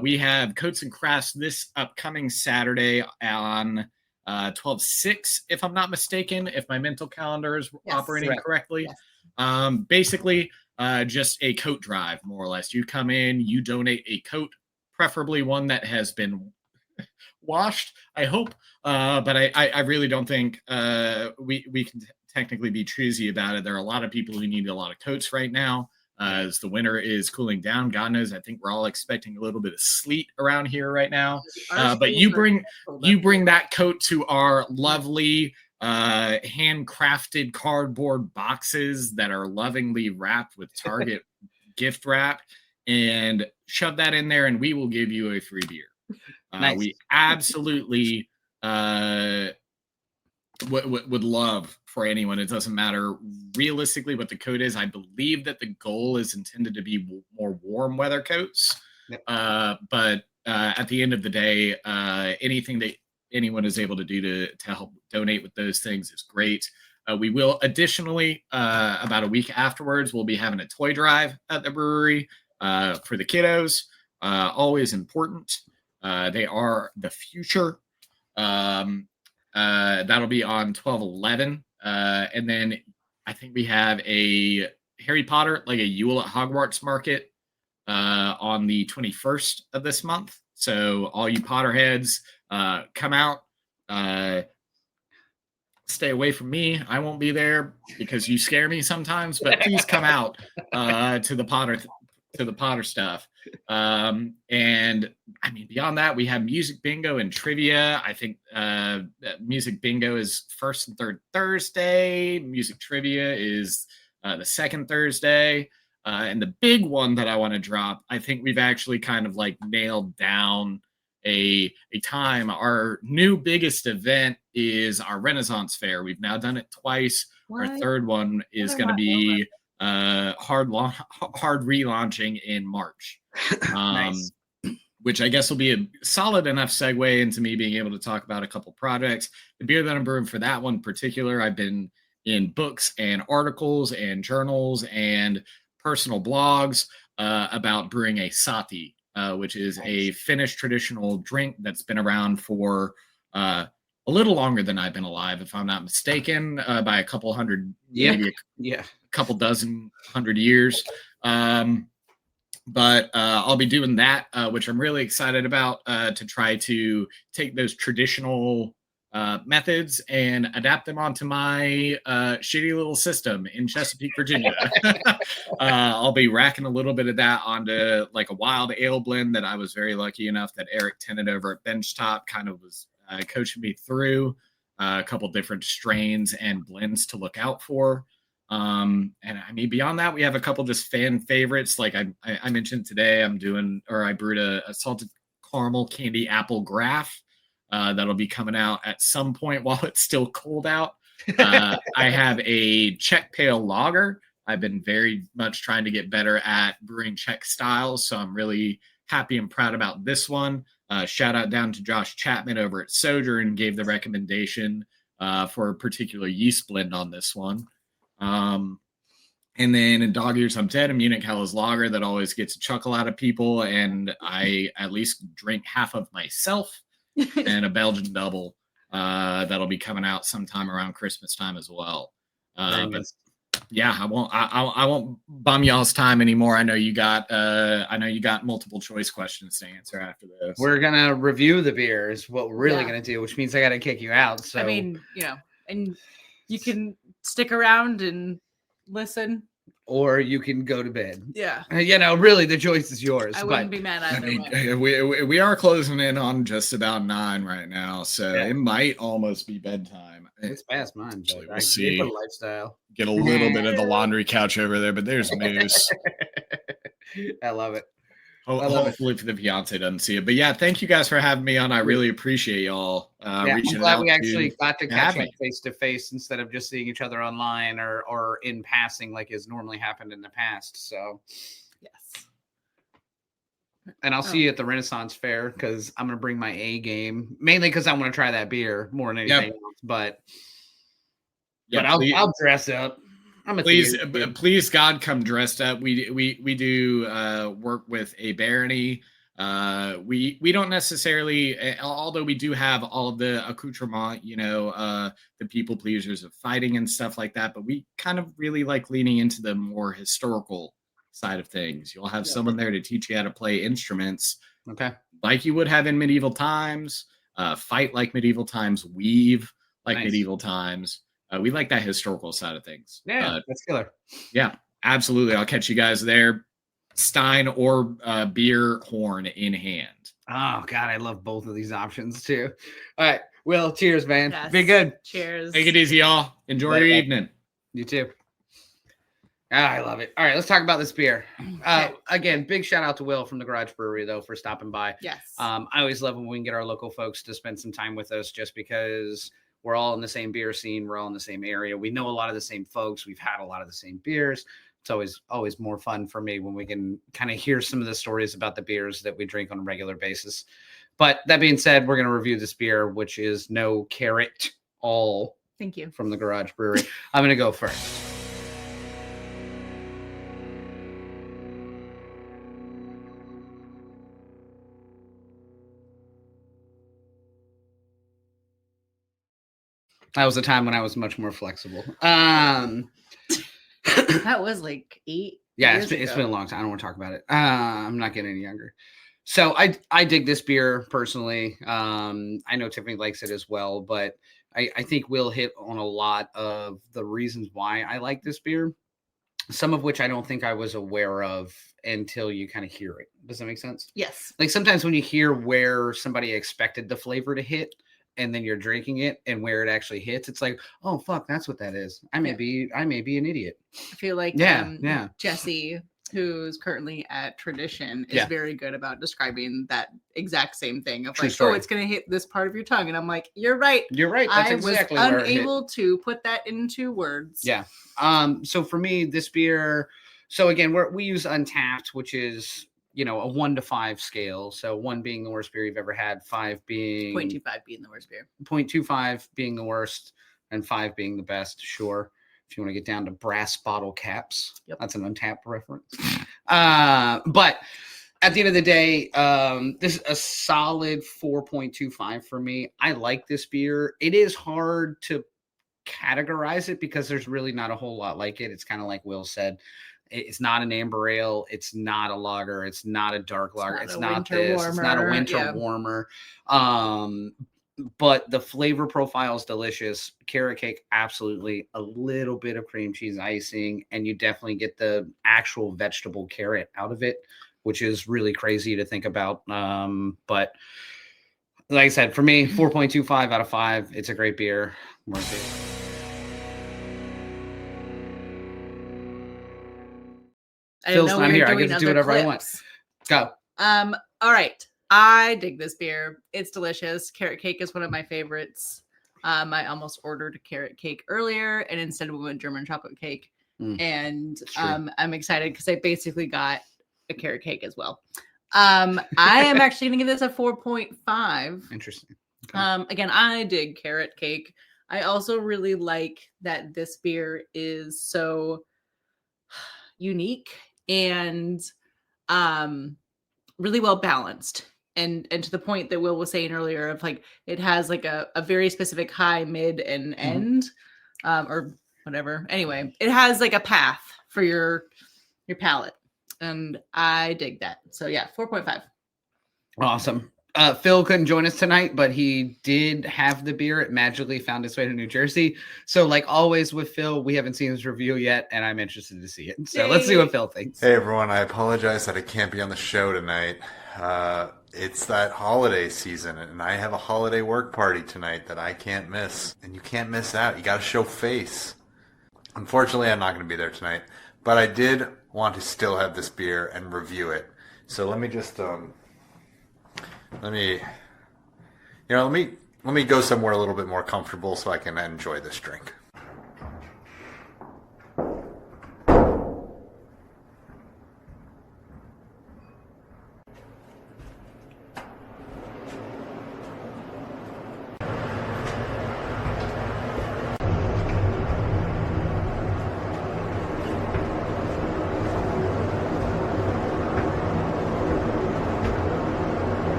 we have Coats and Crafts this upcoming Saturday on 12/6, if I'm not mistaken, if my mental calendar is operating correctly. Yes. Basically, just a coat drive, more or less. You come in, you donate a coat, preferably one that has been washed, I hope. But I really don't think we can technically be choosy about it. There are a lot of people who need a lot of coats right now. As the winter is cooling down, God knows, I think we're all expecting a little bit of sleet around here right now. But you bring that coat to our lovely handcrafted cardboard boxes that are lovingly wrapped with Target gift wrap, and shove that in there, and we will give you a free beer. Nice. We absolutely would love for anyone. It doesn't matter realistically what the code is. I believe that the goal is intended to be more warm weather coats. Yep. But at the end of the day, anything that anyone is able to do to help donate with those things is great. We will additionally, about a week afterwards, we'll be having a toy drive at the brewery for the kiddos. Always important. They are the future. That'll be on 12/11. And then I think we have a Harry Potter, a Yule at Hogwarts market on the 21st of this month. So all you Potterheads, come out. Stay away from me. I won't be there because you scare me sometimes, but please come out to the Potter stuff. And I mean, beyond that, we have music bingo and trivia. I think music bingo is first and third Thursday. Music trivia is the second Thursday. And the big one that I want to drop, I think we've actually kind of nailed down a time. Our new biggest event is our Renaissance Fair. We've now done it twice. What? Our third one is going to be hard relaunching in March. Nice. Which I guess will be a solid enough segue into me being able to talk about a couple projects. the beer that I'm brewing for that one in particular, I've been in books and articles and journals and personal blogs about brewing a sati, which is a Finnish traditional drink that's been around for a little longer than I've been alive, if I'm not mistaken, by a couple hundred, maybe a couple dozen, 100 years. But I'll be doing that, which I'm really excited about, to try to take those traditional methods and adapt them onto my shitty little system in Chesapeake, Virginia. I'll be racking a little bit of that onto like a wild ale blend that I was very lucky enough that Eric Tennant over at Benchtop kind of was coaching me through, a couple different strains and blends to look out for. And I mean, beyond that, we have a couple just fan favorites. Like I mentioned today, I brewed a salted caramel candy apple graph that'll be coming out at some point while it's still cold out. I have a Czech pale lager. I've been very much trying to get better at brewing Czech styles, so I'm really happy and proud about this one. Shout out down to Josh Chapman over at Sawyer and gave the recommendation for a particular yeast blend on this one. And then in Dog Ears I'm Dead, a Munich Helles lager that always gets a chuckle out of people, and I at least drink half of myself, and a Belgian double that'll be coming out sometime around Christmas time as well. But yeah, I won't bum y'all's time anymore. I know you got multiple choice questions to answer after this. We're gonna review the beers, what we're really gonna do, which means I gotta kick you out. So I mean, and you can stick around and listen, or you can go to bed. Yeah, really the choice is yours. I wouldn't be mad either way. We are closing in on just about 9 right now, so it might almost be bedtime. It's past mine. We'll see. Lifestyle. Get a little bit of the laundry couch over there, but there's Moose. I love it. Hopefully the fiance doesn't see it. But yeah, thank you guys for having me on. I really appreciate y'all reaching I'm glad out. We actually got to catch up face to face instead of just seeing each other online or in passing like has normally happened in the past. So yes. And I'll see you at the Renaissance Fair because I'm going to bring my A game, mainly because I want to try that beer more than anything else. But I'll dress up. Please, God, come dressed up. We do work with a barony. We don't necessarily, although we do have all of the accoutrement, the people pleasers of fighting and stuff like that. But we kind of really like leaning into the more historical side of things. You'll have someone there to teach you how to play instruments, like you would have in medieval times. Fight like medieval times. Weave like medieval times. We like that historical side of things. Yeah, that's killer. Yeah, absolutely. I'll catch you guys there. Stein or beer horn in hand. Oh, God, I love both of these options, too. All right. Well, cheers, man. Yes. Be good. Cheers. Take it easy, y'all. Enjoy your evening. You too. I love it. All right, let's talk about this beer. Again, big shout out to Will from the Garage Brewery, though, for stopping by. Yes. I always love when we can get our local folks to spend some time with us just because we're all in the same beer scene. We're all in the same area. We know a lot of the same folks. We've had a lot of the same beers. It's always more fun for me when we can kind of hear some of the stories about the beers that we drink on a regular basis. But that being said, we're going to review this beer, which is No Carrot All. Thank you. From the Garage Brewery. I'm going to go first. That was a time when I was much more flexible. That was like 8 Yeah, it's been a long time. I don't want to talk about it. I'm not getting any younger. So I dig this beer personally. I know Tiffany likes it as well, but I think we'll hit on a lot of the reasons why I like this beer, some of which I don't think I was aware of until you kind of hear it. Does that make sense? Yes. Like sometimes when you hear where somebody expected the flavor to hit, and then you're drinking it and where it actually hits, it's like, oh fuck, that's what that is. I may be an idiot. I feel like Jesse, who's currently at Tradition, is very good about describing that exact same thing of like, oh, it's gonna hit this part of your tongue. And I'm like, you're right. That's exactly I was unable to put that into words. Yeah. So for me, this beer, so again, we use Untapped, which is, a 1 to 5 scale. So 1 being the worst beer you've ever had, 5 being 0.25 being the worst beer. 0.25 being the worst, and 5 being the best. Sure. If you want to get down to brass bottle caps, that's an Untapped reference. But at the end of the day, this is a solid 4.25 for me. I like this beer. It is hard to categorize it because there's really not a whole lot like it. It's kind of like Will said. It's not an amber ale. It's not a lager. It's not a dark lager. It's not this. It's not a winter warmer. But the flavor profile is delicious. Carrot cake, absolutely. A little bit of cream cheese icing, and you definitely get the actual vegetable carrot out of it, which is really crazy to think about. But like I said, for me, 4.25 out of 5. It's a great beer. Worth it. Phil's not here. I get to do whatever I want. Go. All right. I dig this beer. It's delicious. Carrot cake is one of my favorites. I almost ordered a carrot cake earlier, and instead we went German chocolate cake. And I'm excited because I basically got a carrot cake as well. I am actually going to give this a 4.5. Interesting. Okay. Again, I dig carrot cake. I also really like that this beer is so unique and really well balanced. And to the point that Will was saying earlier of like, it has like a very specific high, mid, and end, or whatever. Anyway, it has like a path for your palate. And I dig that. So yeah, 4.5. Awesome. Phil couldn't join us tonight, but he did have the beer. It magically found its way to New Jersey. So like always with Phil, we haven't seen his review yet, and I'm interested to see it. So let's see what Phil thinks. Hey everyone, I apologize that I can't be on the show tonight. It's that holiday season, and I have a holiday work party tonight that I can't miss. And you can't miss out. You got to show face. Unfortunately, I'm not going to be there tonight, but I did want to still have this beer and review it. So let me just let me go somewhere a little bit more comfortable so I can enjoy this drink.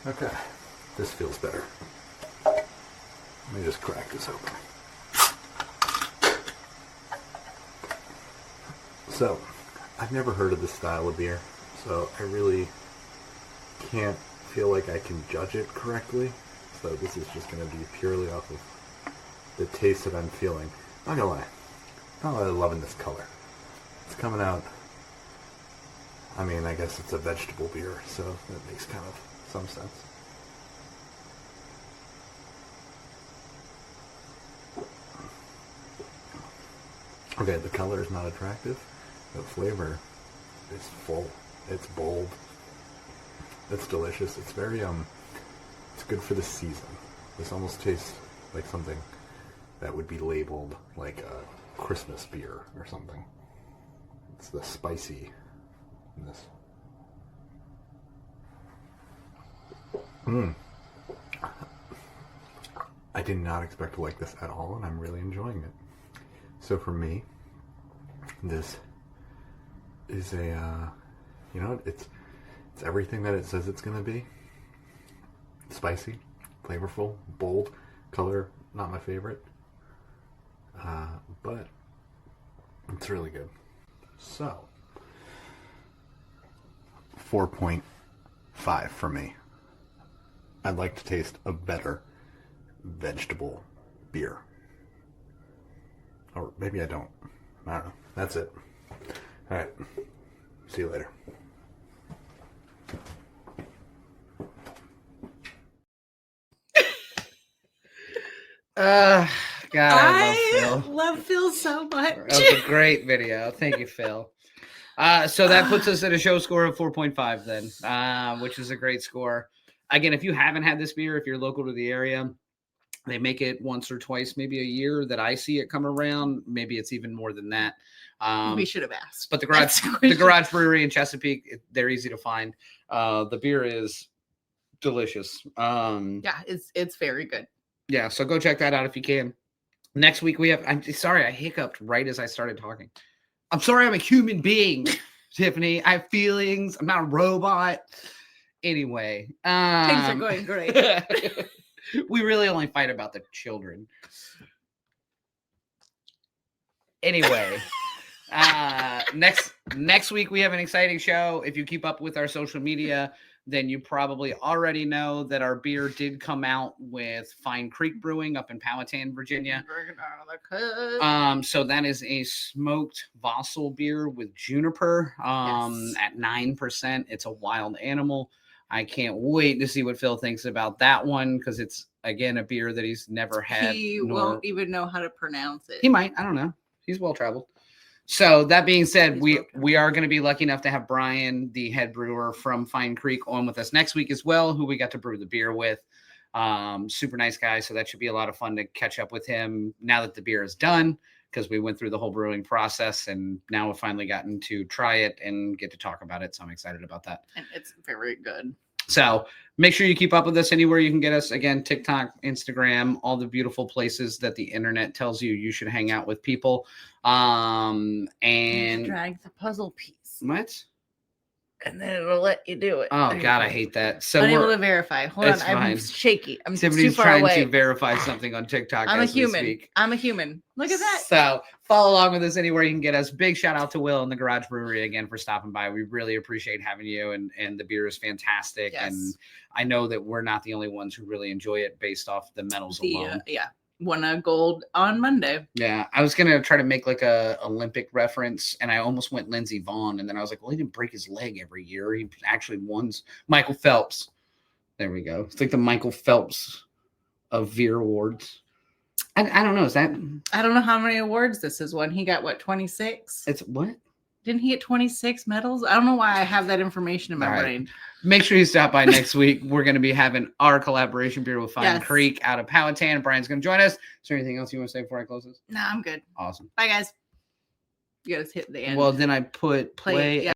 Okay, this feels better. Let me just crack this open. So, I've never heard of this style of beer, so I really can't feel like I can judge it correctly. So this is just going to be purely off of the taste that I'm feeling. Not gonna lie, I'm not really loving this color. It's coming out, I mean, I guess it's a vegetable beer, so that makes kind of some sense. Okay, the color is not attractive. The flavor is full. It's bold. It's delicious. It's very, it's good for the season. This almost tastes like something that would be labeled like a Christmas beer or something. It's the spicy in this. I did not expect to like this at all, and I'm really enjoying it. So for me, this is a, it's everything that it says it's going to be. Spicy, flavorful, bold, color, not my favorite. But it's really good. So, 4.5 for me. I'd like to taste a better vegetable beer. Or maybe I don't. I don't know. That's it. All right. See you later. God, I love Phil. love Phil so much. That was a great video. Thank you, Phil. So that puts us at a show score of 4.5 then, which is a great score. Again, if you haven't had this beer, if you're local to the area, they make it once or twice, maybe a year that I see it come around. Maybe it's even more than that. We should have asked. But the Garage Brewery in Chesapeake, they're easy to find. The beer is delicious. Yeah, it's very good. Yeah, so go check that out if you can. Next week we have. I'm sorry, I hiccuped right as I started talking. I'm sorry, I'm a human being, Tiffany. I have feelings. I'm not a robot. Anyway, Things are going great. We really only fight about the children. Anyway, next week we have an exciting show. If you keep up with our social media, then you probably already know that our beer did come out with Fine Creek Brewing up in Powhatan, Virginia. So that is a smoked Vossel beer with juniper at 9%. It's a wild animal. I can't wait to see what Phil thinks about that one because it's, again, a beer that he's never had. He won't even know how to pronounce it. He might. I don't know. He's well-traveled. So that being said, we are going to be lucky enough to have Brian, the head brewer from Fine Creek, on with us next week as well, who we got to brew the beer with. Super nice guy. So that should be a lot of fun to catch up with him now that the beer is done, because we went through the whole brewing process and now we've finally gotten to try it and get to talk about it. So I'm excited about that. And it's very good. So make sure you keep up with us anywhere you can get us. Again, TikTok, Instagram, all the beautiful places that the internet tells you should hang out with people. And drag the puzzle piece. What? And then it'll let you do it. Oh God, I hate that. So unable to verify. Hold on, I'm fine. shaky. I'm Tiffany's too far trying away. to verify something on TikTok. I'm a as we human. speak. I'm a human. Look at that. So follow along with us anywhere you can get us. Big shout out to Will and the Garage Brewery again for stopping by. We really appreciate having you, and the beer is fantastic. Yes. And I know that we're not the only ones who really enjoy it based off the medals alone. Yeah. Won a gold on Monday. Yeah, I was gonna try to make like a Olympic reference, and I almost went Lindsey Vonn, and then I was like, well, he didn't break his leg every year. He actually won. Michael Phelps. There we go. It's like the Michael Phelps of beer awards. I don't know. Is that? I don't know how many awards this is won. He got what, 26? It's what? Didn't he get 26 medals? I don't know why I have that information in my brain. Make sure you stop by next week. We're going to be having our collaboration beer with Fine Creek out of Powhatan. Brian's going to join us. Is there anything else you want to say before I close this? No, I'm good. Awesome. Bye, guys. You guys hit the end. Well, then I put play.